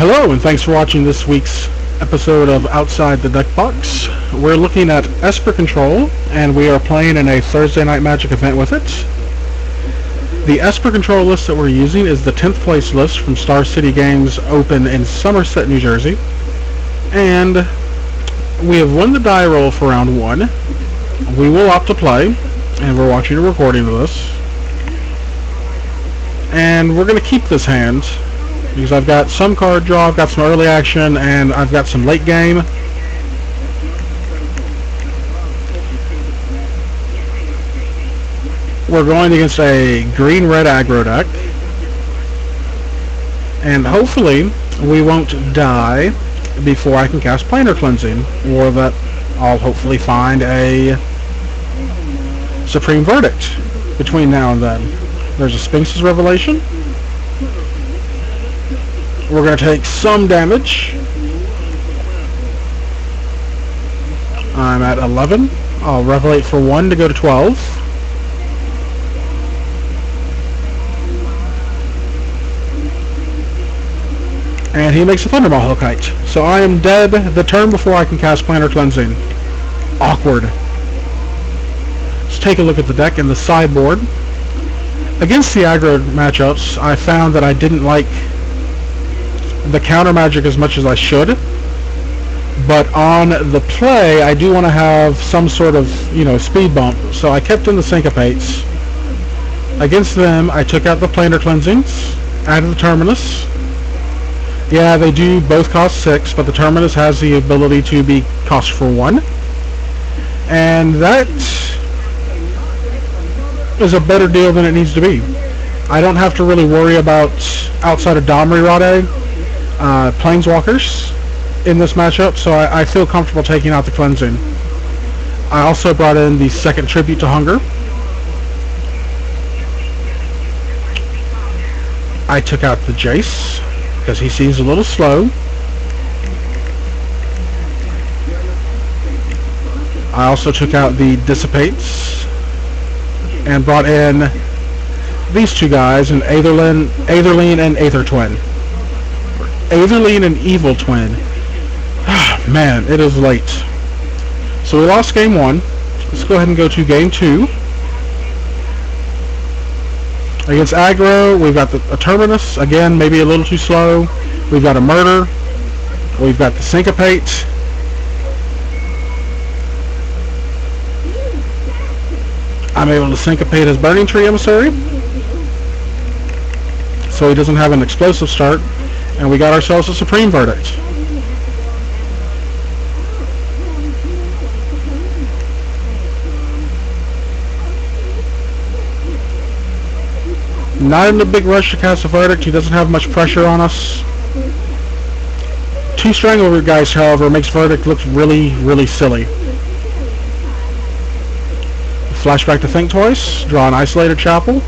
Hello, and thanks for watching this week's episode of Outside the Deckbox. We're looking at Esper Control, and we are playing in a Thursday Night Magic event with it. The Esper Control list that we're using is the 10th place list from Star City Games Open in Somerset, New Jersey. And we have won the die roll for round 1. We will opt to play, and we're watching a recording of this. And we're going to keep this hand, because I've got some card draw, I've got some early action, and I've got some late game. We're going against a green-red aggro deck. And hopefully we won't die before I can cast Planar Cleansing, or that I'll hopefully find a Supreme Verdict between now and then. There's a Sphinx's Revelation. We're going to take some damage. I'm at 11. I'll Revelate for 1 to go to 12. And he makes a Thundermaw Hellkite. So I am dead the turn before I can cast Planar Cleansing. Awkward. Let's take a look at the deck and the sideboard. Against the aggro matchups, I found that I didn't like the counter magic as much as I should, but on the play I do want to have some sort of, speed bump, so I kept in the Syncopates. Against them I took out the Planar Cleansings, added the Terminus. Yeah, they do both cost 6, but the Terminus has the ability to be cost for 1, and that is a better deal than it needs to be. I don't have to really worry about, outside of Domri Rade, Planeswalkers in this matchup, so I feel comfortable taking out the Cleansing. I also brought in the second Tribute to Hunger. I took out the Jace, because he seems a little slow. I also took out the Dissipates, and brought in these two guys, an Aetherline and Aether Twin. Aetherline and Evil Twin. Man, it is late. So we lost game 1. Let's go ahead and go to game 2. Against aggro, we've got a Terminus. Again, maybe a little too slow. We've got a Murder. We've got the Syncopate. I'm able to Syncopate his Burning Tree Emissary, so he doesn't have an explosive start. And we got ourselves a Supreme Verdict. Not in a big rush to cast a Verdict. He doesn't have much pressure on us. 2 Strangleroot guys, however, makes Verdict look really, really silly. Flashback to Think Twice. Draw an Isolated Chapel.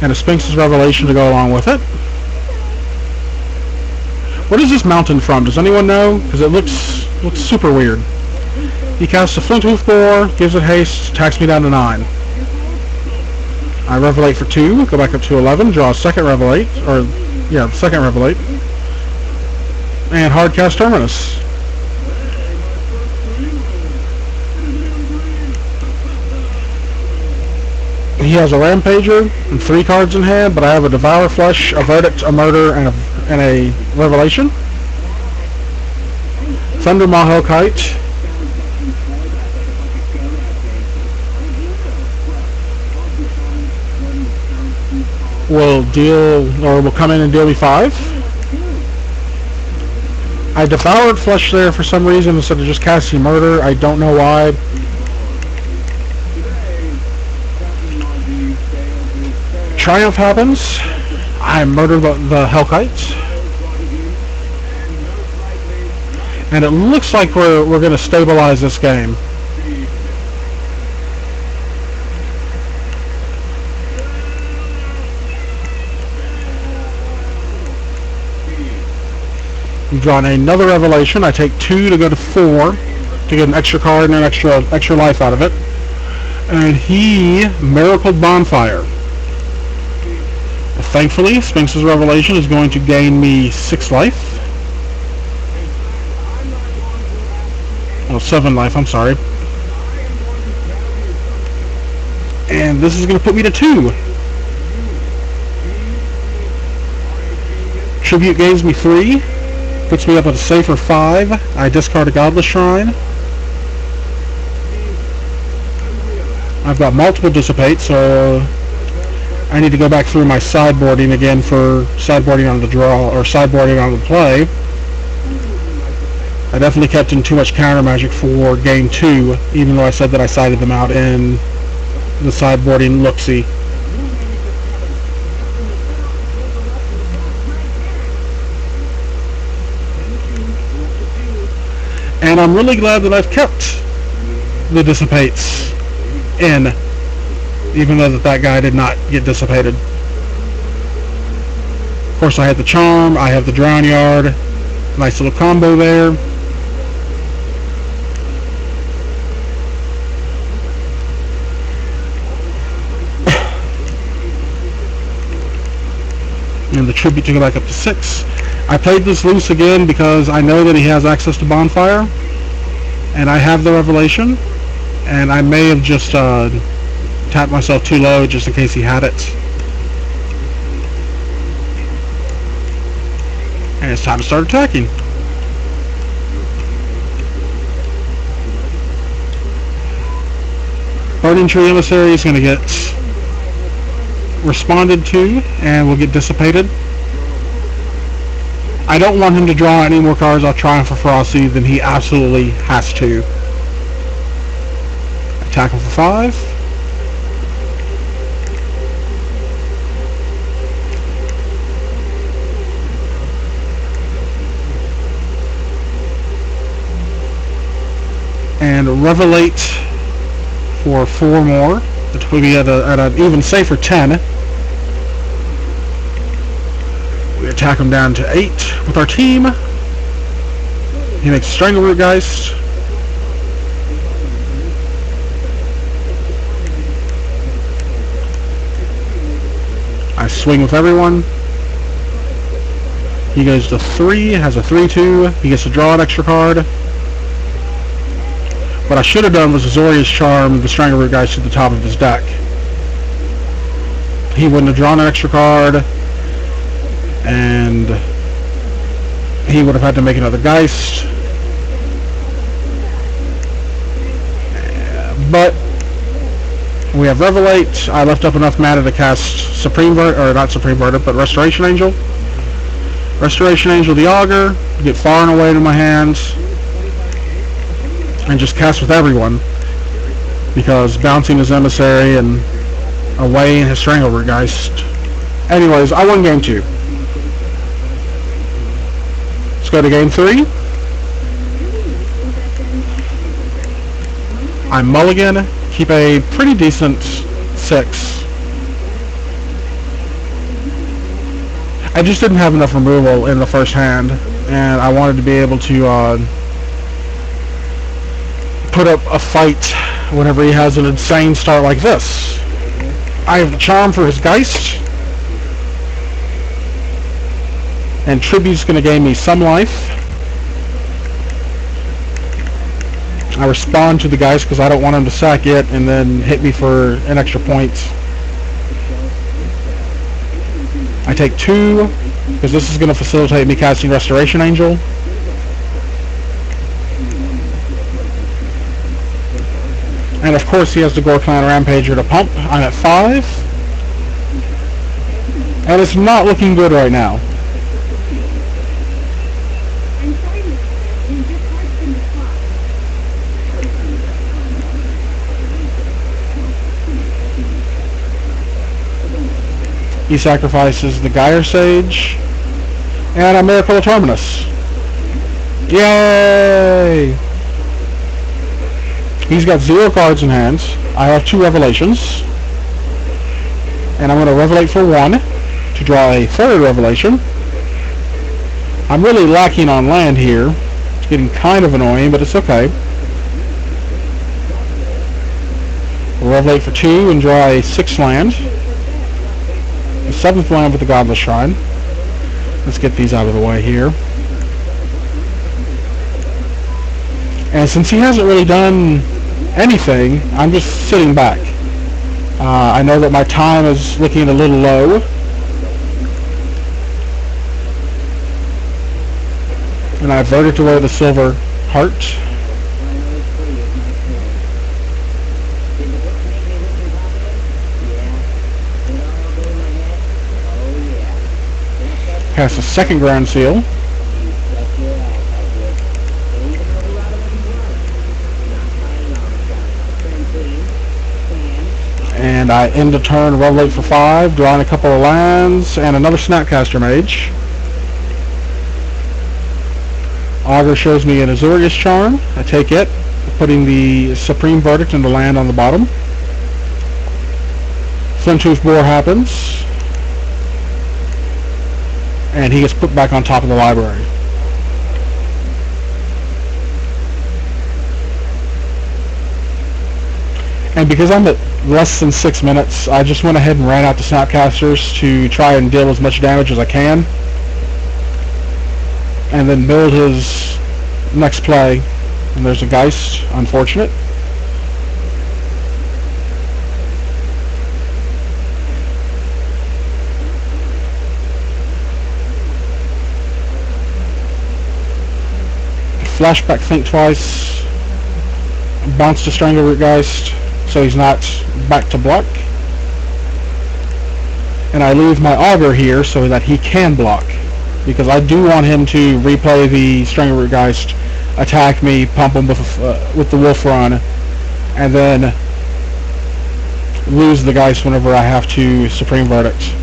And a Sphinx's Revelation to go along with it. What is this mountain from? Does anyone know? Because it looks super weird. He casts a Flinthoof Boar, gives it haste, attacks me down to 9. I Revelate for 2, go back up to 11, draw a second Revelate, second Revelate, and hard cast Terminus. He has a Rampager and 3 cards in hand, but I have a Devour Flesh, a Verdict, a Murder, and a Revelation. Thundermaw Hellkite. Will come in and deal me 5. I Devoured Flesh there for some reason instead of just casting Murder. I don't know why. Triumph happens. I murder the Hellkite. And it looks like we're going to stabilize this game. We've drawn another Revelation. I take 2 to go to 4 to get an extra card and an extra life out of it. And he Miracled Bonfire. Thankfully, Sphinx's Revelation is going to gain me 6 life. Well, 7 life, I'm sorry. And this is going to put me to 2. Tribute gains me 3. Puts me up at a safer 5. I discard a Godless Shrine. I've got multiple Dissipate, so I need to go back through my sideboarding again for sideboarding on the draw, or sideboarding on the play. I definitely kept in too much counter magic for game 2, even though I said that I sided them out in the sideboarding look-see. And I'm really glad that I've kept the Dissipates in, even though that guy did not get dissipated. Of course, I had the Charm, I have the Drown Yard, nice little combo there. And the Tribute to go back up to 6. I played this loose again because I know that he has access to Bonfire, and I have the Revelation, and I may have just tapped myself too low just in case he had it. And it's time to start attacking. Burning Tree Emissary is going to get responded to and will get dissipated. I don't want him to draw any more cards off Triumph or Frosty than he absolutely has to. Attack him for 5. And Revelate for 4 more. It will be at an even safer 10. We attack him down to 8 with our team. He makes Strangleroot Geist. I swing with everyone. He goes to 3, has a 3/2. He gets to draw an extra card. What I should have done was Azorius Charm the Strangleroot Geist to the top of his deck. He wouldn't have drawn an extra card, and he would have had to make another Geist. But we have Revelate. I left up enough mana to cast Restoration Angel. Restoration Angel the Augur, get far and away to my hands, and just cast with everyone, because bouncing his Emissary and away in his Strangleroot Geist. Anyways, I won game 2. Let's go to game 3. I mulligan, keep a pretty decent 6. I just didn't have enough removal in the first hand, and I wanted to be able to put up a fight whenever he has an insane start like this. I have the Charm for his Geist, and Tribute's going to gain me some life. I respond to the Geist because I don't want him to sack it and then hit me for an extra point. I take 2 because this is going to facilitate me casting Restoration Angel. And of course he has the Gore-Clan Rampager to pump. I'm at 5. And it's not looking good right now. He sacrifices the Gyre Sage and a Miracle of Terminus. Yay! He's got 0 cards in hand. I have 2 Revelations. And I'm going to Revelate for 1 to draw a 3rd Revelation. I'm really lacking on land here. It's getting kind of annoying, but it's okay. We'll Revelate for 2 and draw a 6 land. The 7th land with the Godless Shrine. Let's get these out of the way here. And since he hasn't really done anything, I'm just sitting back. I know that my time is looking a little low. And I averted away the silver heart. Cast a second Grand Seal. And I end the turn, revelate for 5, drawing a couple of lands, and another Snapcaster Mage. Aggro shows me an Azorius Charm. I take it, putting the Supreme Verdict in the land on the bottom. Flintooth Boar happens, and he gets put back on top of the library. And because I'm at less than 6 minutes, I just went ahead and ran out the Snapcasters to try and deal as much damage as I can, and then build his next play. And there's a Geist, unfortunate. Flashback Think Twice, bounce to Strangleroot Geist, so he's not back to block. And I leave my Augur here so that he can block, because I do want him to replay the Strangleroot Geist, attack me, pump him with the Wolf Run, and then lose the Geist whenever I have to Supreme Verdict.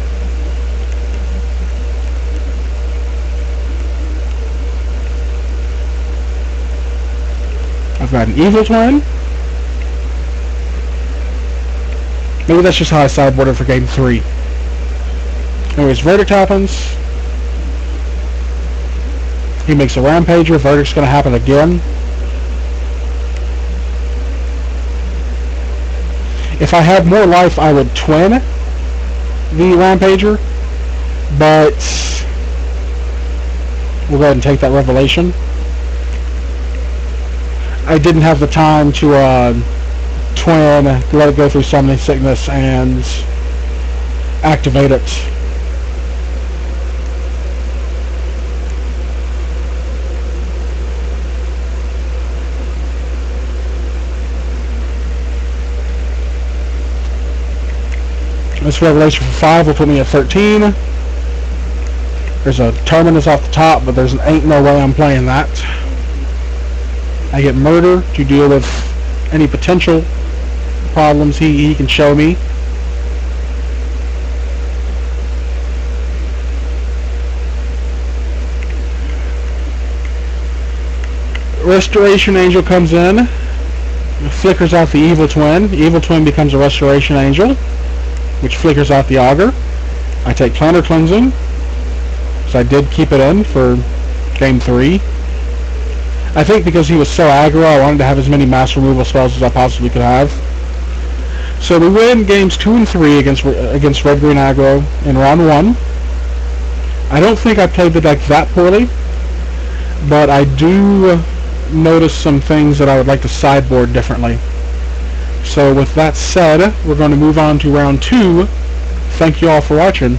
I've got an Evil Twin. Maybe that's just how I sideboarded for game 3. Anyways, Verdict happens. He makes a Rampager. Verdict's going to happen again. If I had more life, I would twin the Rampager, but we'll go ahead and take that Revelation. I didn't have the time to twin, let it go through Summoning Sickness, and activate it. This Revelation for 5 will put me at 13. There's a Terminus off the top, but there's ain't no way I'm playing that. I get Murder to deal with any potential problems he can show me. Restoration Angel comes in, flickers out the Evil Twin. Evil Twin becomes a Restoration Angel, which flickers out the Augur. I take Plantar Cleansing, so I did keep it in for game 3. I think because he was so aggro, I wanted to have as many mass removal spells as I possibly could have. So we win games 2 and 3 against red-green aggro in round 1. I don't think I played the deck that poorly, but I do notice some things that I would like to sideboard differently. So with that said, we're going to move on to round 2. Thank you all for watching.